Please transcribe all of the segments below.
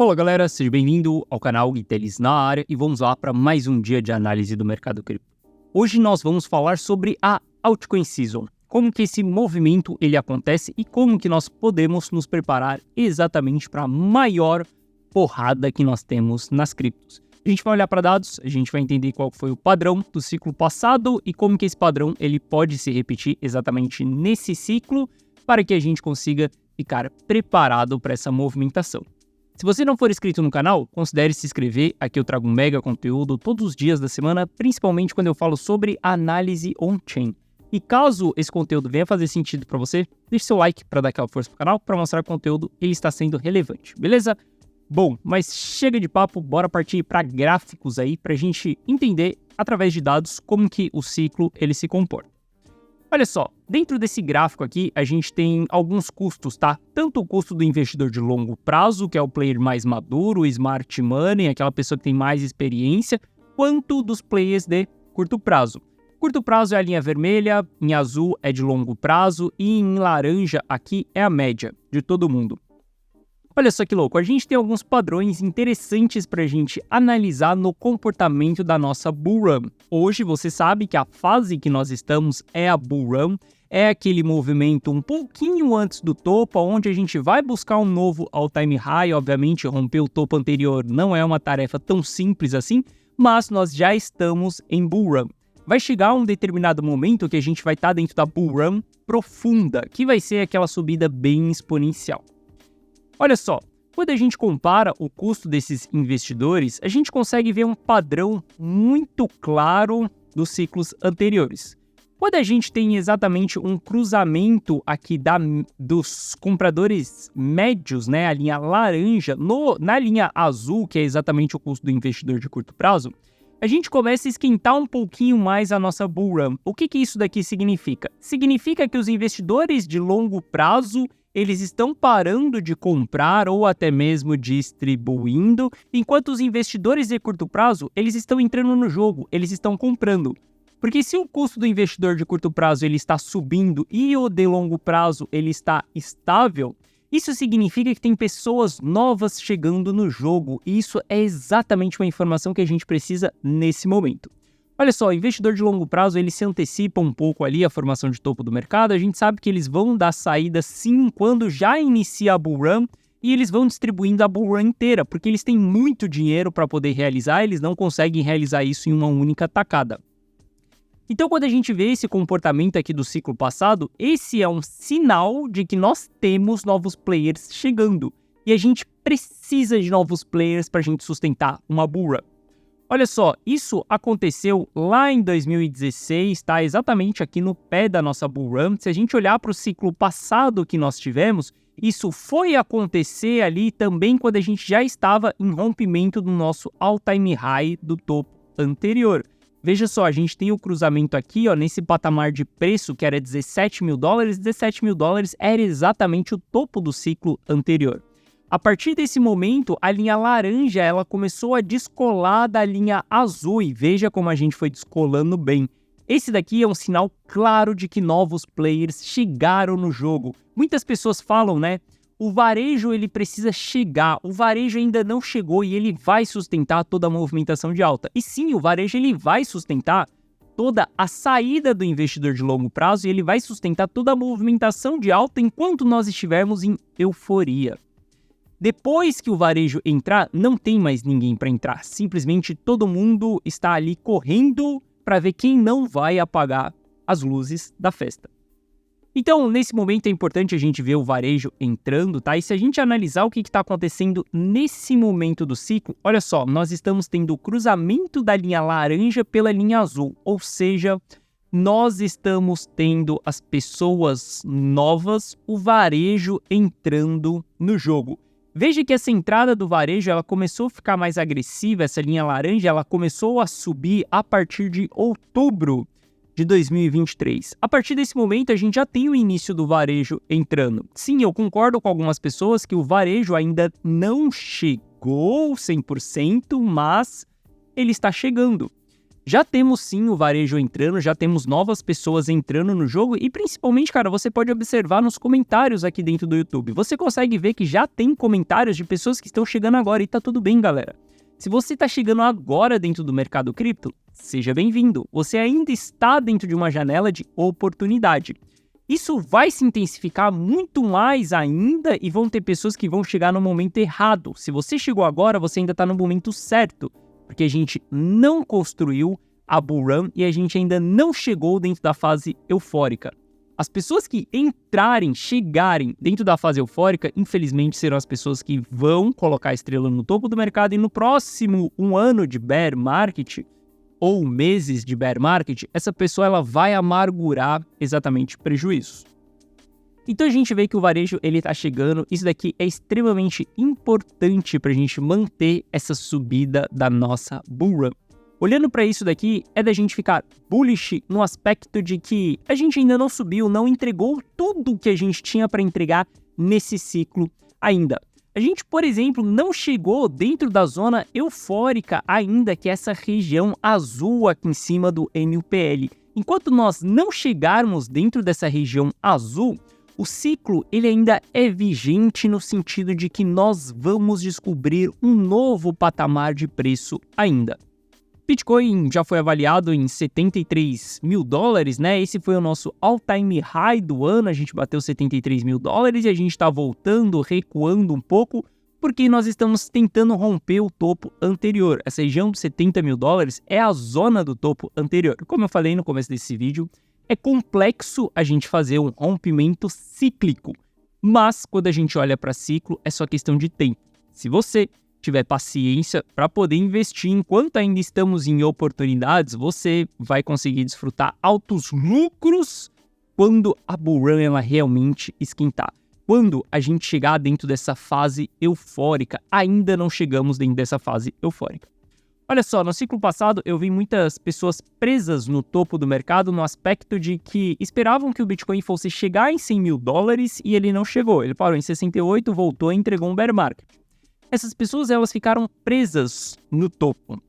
Fala galera, seja bem-vindo ao canal Itelis na área e vamos lá para mais um dia de análise do mercado cripto. Hoje nós vamos falar sobre a Altcoin Season, como que esse movimento ele acontece e como que nós podemos nos preparar exatamente para a maior porrada que nós temos nas criptos. A gente vai olhar para dados, a gente vai entender qual foi o padrão do ciclo passado e como que esse padrão ele pode se repetir exatamente nesse ciclo para que a gente consiga ficar preparado para essa movimentação. Se você não for inscrito no canal, considere se inscrever, aqui eu trago um mega conteúdo todos os dias da semana, principalmente quando eu falo sobre análise on-chain. E caso esse conteúdo venha fazer sentido para você, deixe seu like para dar aquela força pro canal, para mostrar que o conteúdo ele está sendo relevante, beleza? Bom, mas chega de papo, bora partir para gráficos aí, para a gente entender, através de dados, como que o ciclo ele se comporta. Olha só, dentro desse gráfico aqui, a gente tem alguns custos, tá? Tanto o custo do investidor de longo prazo, que é o player mais maduro, o smart money, aquela pessoa que tem mais experiência, quanto dos players de curto prazo. Curto prazo é a linha vermelha, em azul é de longo prazo e em laranja aqui é a média de todo mundo. Olha só que louco, a gente tem alguns padrões interessantes para a gente analisar no comportamento da nossa Bull Run. Hoje você sabe que a fase que nós estamos é a Bull Run, é aquele movimento um pouquinho antes do topo, onde a gente vai buscar um novo all-time high. Obviamente romper o topo anterior não é uma tarefa tão simples assim, mas nós já estamos em Bull Run. Vai chegar um determinado momento que a gente vai estar dentro da Bull Run profunda, que vai ser aquela subida bem exponencial. Olha só, quando a gente compara o custo desses investidores, a gente consegue ver um padrão muito claro dos ciclos anteriores. Quando a gente tem exatamente um cruzamento aqui dos compradores médios, né, a linha laranja, na linha azul, que é exatamente o custo do investidor de curto prazo, a gente começa a esquentar um pouquinho mais a nossa Bull Run. O que isso daqui significa? Significa que os investidores de longo prazo eles estão parando de comprar ou até mesmo distribuindo, enquanto os investidores de curto prazo, eles estão entrando no jogo, eles estão comprando. Porque se o custo do investidor de curto prazo ele está subindo e o de longo prazo ele está estável, isso significa que tem pessoas novas chegando no jogo, e isso é exatamente uma informação que a gente precisa nesse momento. Olha só, o investidor de longo prazo, ele se antecipa um pouco ali a formação de topo do mercado. A gente sabe que eles vão dar saída sim quando já inicia a Bull Run e eles vão distribuindo a Bull Run inteira, porque eles têm muito dinheiro para poder realizar, eles não conseguem realizar isso em uma única tacada. Então, quando a gente vê esse comportamento aqui do ciclo passado, esse é um sinal de que nós temos novos players chegando e a gente precisa de novos players para a gente sustentar uma Bull Run. Olha só, isso aconteceu lá em 2016, tá? Exatamente aqui no pé da nossa Bull Run. Se a gente olhar para o ciclo passado que nós tivemos, isso foi acontecer ali também quando a gente já estava em rompimento do nosso all-time high do topo anterior. Veja só, a gente tem o cruzamento aqui, ó, nesse patamar de preço que era 17 mil dólares. 17 mil dólares era exatamente o topo do ciclo anterior. A partir desse momento, a linha laranja ela começou a descolar da linha azul e veja como a gente foi descolando bem. Esse daqui é um sinal claro de que novos players chegaram no jogo. Muitas pessoas falam, né? O varejo ele precisa chegar, o varejo ainda não chegou e ele vai sustentar toda a movimentação de alta. E sim, o varejo ele vai sustentar toda a saída do investidor de longo prazo e ele vai sustentar toda a movimentação de alta enquanto nós estivermos em euforia. Depois que o varejo entrar, não tem mais ninguém para entrar. Simplesmente todo mundo está ali correndo para ver quem não vai apagar as luzes da festa. Então, nesse momento é importante a gente ver o varejo entrando, tá? E se a gente analisar o que está acontecendo nesse momento do ciclo, olha só, nós estamos tendo o cruzamento da linha laranja pela linha azul. Ou seja, nós estamos tendo as pessoas novas, o varejo entrando no jogo. Veja que essa entrada do varejo ela começou a ficar mais agressiva, essa linha laranja ela começou a subir a partir de outubro de 2023. A partir desse momento a gente já tem o início do varejo entrando. Sim, eu concordo com algumas pessoas que o varejo ainda não chegou 100%, mas ele está chegando. Já temos sim o varejo entrando, já temos novas pessoas entrando no jogo e principalmente, cara, você pode observar nos comentários aqui dentro do YouTube. Você consegue ver que já tem comentários de pessoas que estão chegando agora e tá tudo bem, galera. Se você tá chegando agora dentro do mercado cripto, seja bem-vindo. Você ainda está dentro de uma janela de oportunidade. Isso vai se intensificar muito mais ainda e vão ter pessoas que vão chegar no momento errado. Se você chegou agora, você ainda está no momento certo, porque a gente não construiu a bull run e a gente ainda não chegou dentro da fase eufórica. As pessoas que chegarem dentro da fase eufórica, infelizmente serão as pessoas que vão colocar a estrela no topo do mercado e no próximo ano de bear market, ou meses de bear market, essa pessoa ela vai amargurar exatamente prejuízos. Então a gente vê que o varejo ele tá chegando, isso daqui é extremamente importante para a gente manter essa subida da nossa bull run. Olhando para isso daqui, é da gente ficar bullish no aspecto de que a gente ainda não subiu, não entregou tudo que a gente tinha para entregar nesse ciclo ainda. A gente, por exemplo, não chegou dentro da zona eufórica ainda, que é essa região azul aqui em cima do NUPL. Enquanto nós não chegarmos dentro dessa região azul, o ciclo ele ainda é vigente no sentido de que nós vamos descobrir um novo patamar de preço ainda. Bitcoin já foi avaliado em $73 mil, né? Esse foi o nosso all-time high do ano, a gente bateu $73 mil e a gente está voltando, recuando um pouco, porque nós estamos tentando romper o topo anterior. Essa região dos $70 mil é a zona do topo anterior. Como eu falei no começo desse vídeo, é complexo a gente fazer um rompimento cíclico, mas quando a gente olha para ciclo, é só questão de tempo. Se você tiver paciência para poder investir enquanto ainda estamos em oportunidades, você vai conseguir desfrutar altos lucros quando a bull run ela realmente esquentar. Quando a gente chegar dentro dessa fase eufórica, ainda não chegamos dentro dessa fase eufórica. Olha só, no ciclo passado eu vi muitas pessoas presas no topo do mercado no aspecto de que esperavam que o Bitcoin fosse chegar em $100 mil e ele não chegou. Ele parou em 68, voltou e entregou um bear market. Essas pessoas elas ficaram presas no topo.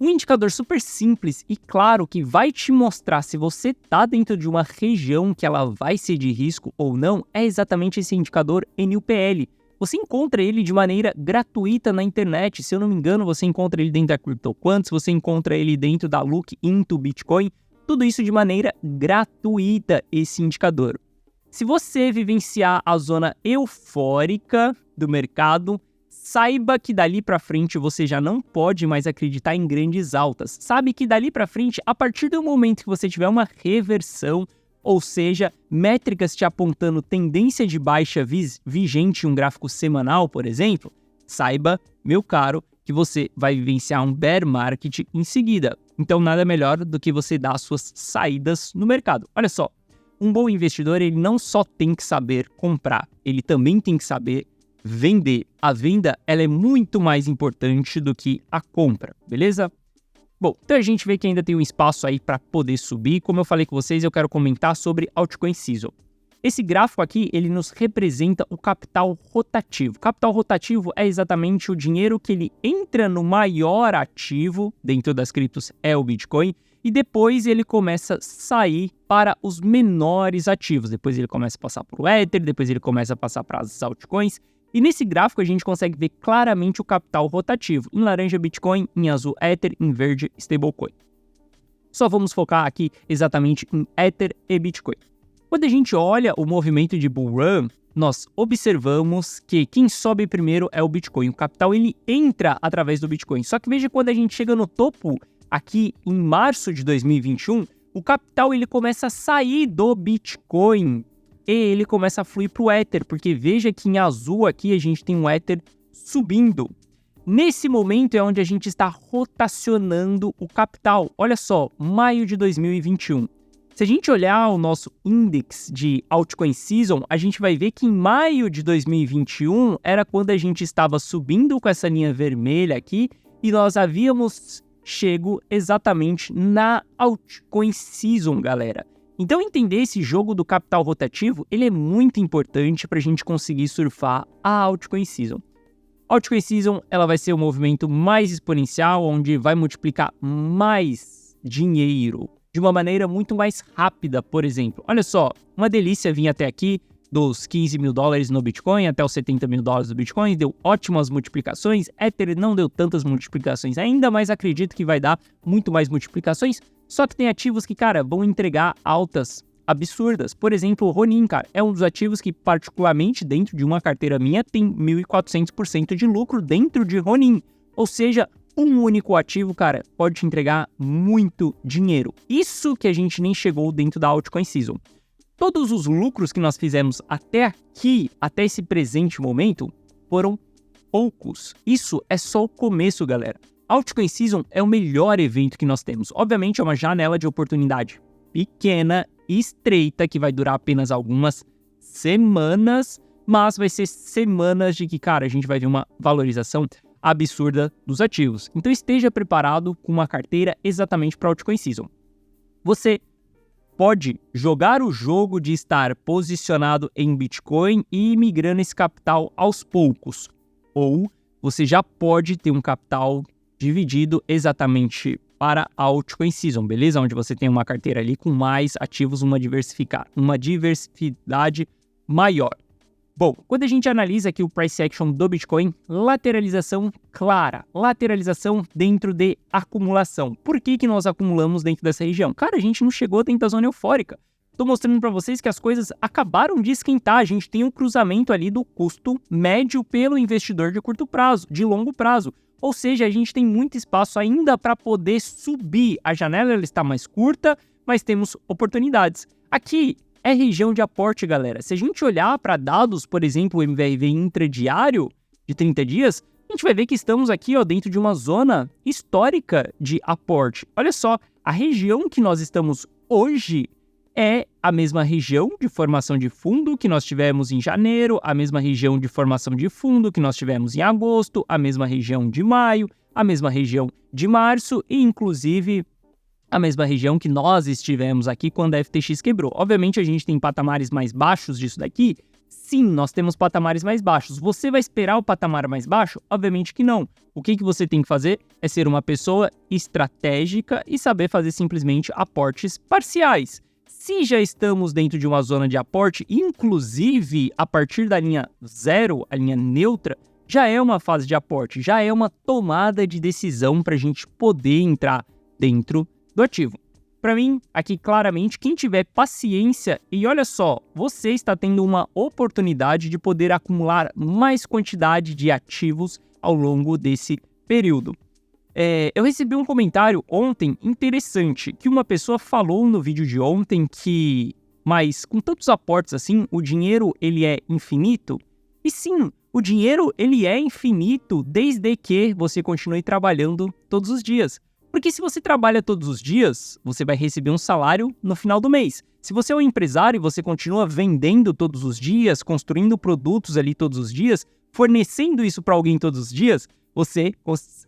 Um indicador super simples e claro que vai te mostrar se você está dentro de uma região que ela vai ser de risco ou não é exatamente esse indicador NUPL. Você encontra ele de maneira gratuita na internet. Se eu não me engano, você encontra ele dentro da CryptoQuants, você encontra ele dentro da Look into Bitcoin. Tudo isso de maneira gratuita, esse indicador. Se você vivenciar a zona eufórica do mercado, saiba que dali para frente você já não pode mais acreditar em grandes altas. Sabe que dali para frente, a partir do momento que você tiver uma reversão, ou seja, métricas te apontando tendência de baixa vigente em um gráfico semanal, por exemplo, saiba, meu caro, que você vai vivenciar um bear market em seguida. Então nada melhor do que você dar suas saídas no mercado. Olha só. Um bom investidor, ele não só tem que saber comprar, ele também tem que saber vender. A venda, ela é muito mais importante do que a compra, beleza? Bom, então a gente vê que ainda tem um espaço aí para poder subir. Como eu falei com vocês, eu quero comentar sobre Altcoin Season. Esse gráfico aqui, ele nos representa o capital rotativo. Capital rotativo é exatamente o dinheiro que ele entra no maior ativo dentro das criptos, é o Bitcoin, e depois ele começa a sair para os menores ativos. Depois ele começa a passar para o Ether, depois ele começa a passar para as altcoins. E nesse gráfico a gente consegue ver claramente o capital rotativo. Em laranja, Bitcoin, em azul, Ether, em verde, stablecoin. Só vamos focar aqui exatamente em Ether e Bitcoin. Quando a gente olha o movimento de bull run, nós observamos que quem sobe primeiro é o Bitcoin. O capital ele entra através do Bitcoin. Só que veja quando a gente chega no topo, aqui em março de 2021, o capital ele começa a sair do Bitcoin e ele começa a fluir para o Ether, porque veja que em azul aqui a gente tem um Ether subindo. Nesse momento é onde a gente está rotacionando o capital. Olha só, maio de 2021. Se a gente olhar o nosso índice de Altcoin Season, a gente vai ver que em maio de 2021 era quando a gente estava subindo com essa linha vermelha aqui e nós havíamos chego exatamente na Altcoin Season, galera. Então entender esse jogo do capital rotativo, ele é muito importante para a gente conseguir surfar a Altcoin Season. Altcoin Season, ela vai ser o movimento mais exponencial, onde vai multiplicar mais dinheiro de uma maneira muito mais rápida, por exemplo. Olha só, uma delícia vir até aqui, dos 15 mil dólares no Bitcoin até os 70 mil dólares do Bitcoin, deu ótimas multiplicações. Ether não deu tantas multiplicações ainda, mas acredito que vai dar muito mais multiplicações. Só que tem ativos que, cara, vão entregar altas absurdas. Por exemplo, o Ronin, cara, é um dos ativos que, particularmente dentro de uma carteira minha, tem 1.400% de lucro dentro de Ronin. Ou seja, um único ativo, cara, pode te entregar muito dinheiro. Isso que a gente nem chegou dentro da Altcoin Season. Todos os lucros que nós fizemos até aqui, até esse presente momento, foram poucos. Isso é só o começo, galera. Altcoin Season é o melhor evento que nós temos. Obviamente é uma janela de oportunidade pequena e estreita, que vai durar apenas algumas semanas, mas vai ser semanas de que, cara, a gente vai ver uma valorização absurda dos ativos. Então esteja preparado com uma carteira exatamente para Altcoin Season. Você pode jogar o jogo de estar posicionado em Bitcoin e ir migrando esse capital aos poucos. Ou você já pode ter um capital dividido exatamente para a Altcoin Season, beleza? Onde você tem uma carteira ali com mais ativos, uma diversidade maior. Bom, quando a gente analisa aqui o price action do Bitcoin, lateralização clara, lateralização dentro de acumulação. Por que nós acumulamos dentro dessa região? Cara, a gente não chegou dentro da zona eufórica. Estou mostrando para vocês que as coisas acabaram de esquentar. A gente tem um cruzamento ali do custo médio pelo investidor de curto prazo, de longo prazo. Ou seja, a gente tem muito espaço ainda para poder subir. A janela ela está mais curta, mas temos oportunidades. Aqui é região de aporte, galera. Se a gente olhar para dados, por exemplo, o MVRV intradiário de 30 dias, a gente vai ver que estamos aqui, ó, dentro de uma zona histórica de aporte. Olha só, a região que nós estamos hoje é a mesma região de formação de fundo que nós tivemos em janeiro, a mesma região de formação de fundo que nós tivemos em agosto, a mesma região de maio, a mesma região de março e, inclusive, a mesma região que nós estivemos aqui quando a FTX quebrou. Obviamente, a gente tem patamares mais baixos disso daqui. Sim, nós temos patamares mais baixos. Você vai esperar o patamar mais baixo? Obviamente que não. O que você tem que fazer é ser uma pessoa estratégica e saber fazer simplesmente aportes parciais. Se já estamos dentro de uma zona de aporte, inclusive a partir da linha zero, a linha neutra, já é uma fase de aporte, já é uma tomada de decisão para a gente poder entrar dentro do ativo. Para mim, aqui claramente, quem tiver paciência, e olha só, você está tendo uma oportunidade de poder acumular mais quantidade de ativos ao longo desse período. Eu recebi um comentário ontem interessante, que uma pessoa falou no vídeo de ontem que, mas com tantos aportes assim, o dinheiro ele é infinito? E sim, o dinheiro ele é infinito desde que você continue trabalhando todos os dias. Porque se você trabalha todos os dias, você vai receber um salário no final do mês. Se você é um empresário e você continua vendendo todos os dias, construindo produtos ali todos os dias, fornecendo isso para alguém todos os dias, você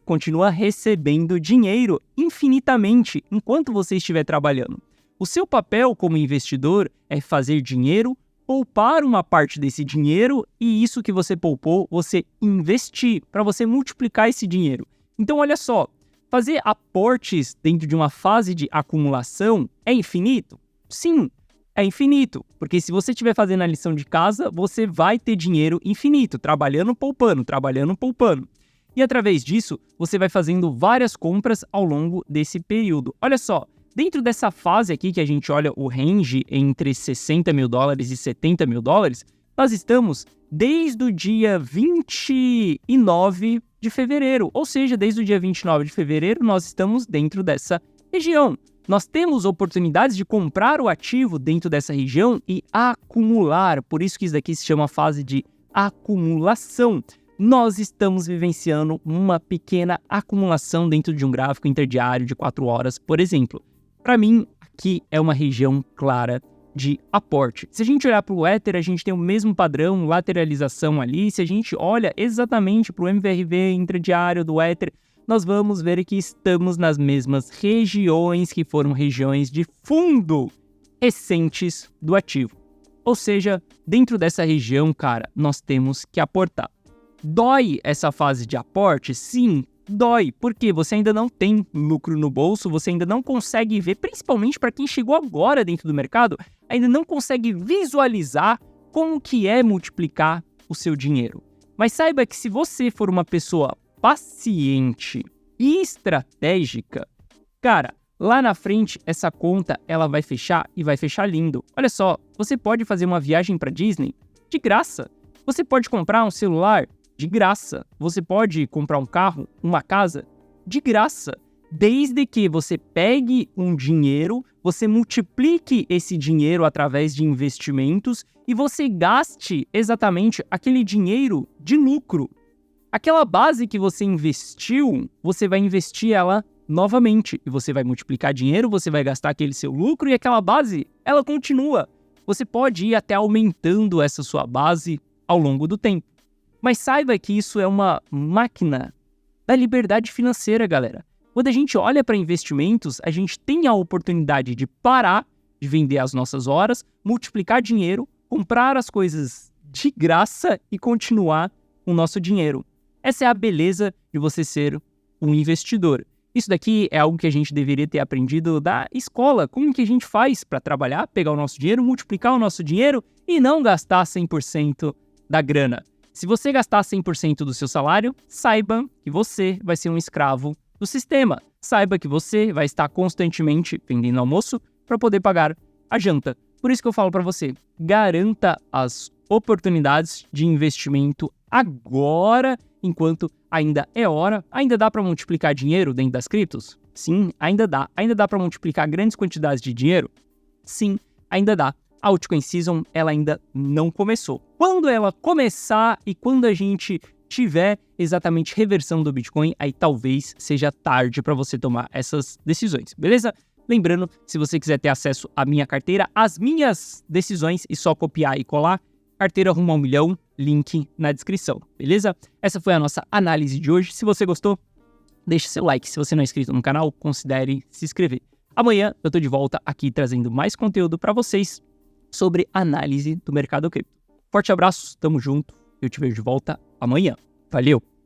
continua recebendo dinheiro infinitamente enquanto você estiver trabalhando. O seu papel como investidor é fazer dinheiro, poupar uma parte desse dinheiro e isso que você poupou, você investir para você multiplicar esse dinheiro. Então, olha só. Fazer aportes dentro de uma fase de acumulação é infinito? Sim, é infinito. Porque se você estiver fazendo a lição de casa, você vai ter dinheiro infinito, trabalhando, poupando, trabalhando, poupando. E através disso, você vai fazendo várias compras ao longo desse período. Olha só, dentro dessa fase aqui que a gente olha o range entre 60 mil dólares e 70 mil dólares, nós estamos desde o dia 29 de fevereiro, ou seja, desde o dia 29 de fevereiro nós estamos dentro dessa região. Nós temos oportunidades de comprar o ativo dentro dessa região e acumular, por isso que isso daqui se chama fase de acumulação. Nós estamos vivenciando uma pequena acumulação dentro de um gráfico interdiário de 4 horas, por exemplo. Para mim, aqui é uma região clara de aporte. Se a gente olhar para o Ether, a gente tem o mesmo padrão, lateralização ali. Se a gente olha exatamente para o MVRV intradiário do Ether, nós vamos ver que estamos nas mesmas regiões que foram regiões de fundo recentes do ativo. Ou seja, dentro dessa região, cara, nós temos que aportar. Dói essa fase de aporte? Sim, dói, porque você ainda não tem lucro no bolso, você ainda não consegue ver, principalmente para quem chegou agora dentro do mercado, ainda não consegue visualizar como que é multiplicar o seu dinheiro. Mas saiba que se você for uma pessoa paciente e estratégica, cara, lá na frente essa conta ela vai fechar e vai fechar lindo. Olha só, você pode fazer uma viagem para Disney de graça. Você pode comprar um celular de graça. Você pode comprar um carro, uma casa de graça. Desde que você pegue um dinheiro, você multiplique esse dinheiro através de investimentos e você gaste exatamente aquele dinheiro de lucro. Aquela base que você investiu, você vai investir ela novamente. E você vai multiplicar dinheiro, você vai gastar aquele seu lucro e aquela base, ela continua. Você pode ir até aumentando essa sua base ao longo do tempo. Mas saiba que isso é uma máquina da liberdade financeira, galera. Quando a gente olha para investimentos, a gente tem a oportunidade de parar de vender as nossas horas, multiplicar dinheiro, comprar as coisas de graça e continuar com o nosso dinheiro. Essa é a beleza de você ser um investidor. Isso daqui é algo que a gente deveria ter aprendido da escola. Como que a gente faz para trabalhar, pegar o nosso dinheiro, multiplicar o nosso dinheiro e não gastar 100% da grana. Se você gastar 100% do seu salário, saiba que você vai ser um escravo do sistema. Saiba que você vai estar constantemente vendendo almoço para poder pagar a janta. Por isso que eu falo para você, garanta as oportunidades de investimento agora, enquanto ainda é hora. Ainda dá para multiplicar dinheiro dentro das criptos? Sim, ainda dá. Ainda dá para multiplicar grandes quantidades de dinheiro? Sim, ainda dá. A altcoin season, ela ainda não começou. Quando ela começar e quando a gente tiver exatamente reversão do Bitcoin, aí talvez seja tarde para você tomar essas decisões, beleza? Lembrando, se você quiser ter acesso à minha carteira, às minhas decisões e só copiar e colar, carteira rumo ao milhão, link na descrição, beleza? Essa foi a nossa análise de hoje. Se você gostou, deixe seu like. Se você não é inscrito no canal, considere se inscrever. Amanhã eu tô de volta aqui trazendo mais conteúdo para vocês sobre análise do mercado cripto. Forte abraço, tamo junto, eu te vejo de volta amanhã. Valeu!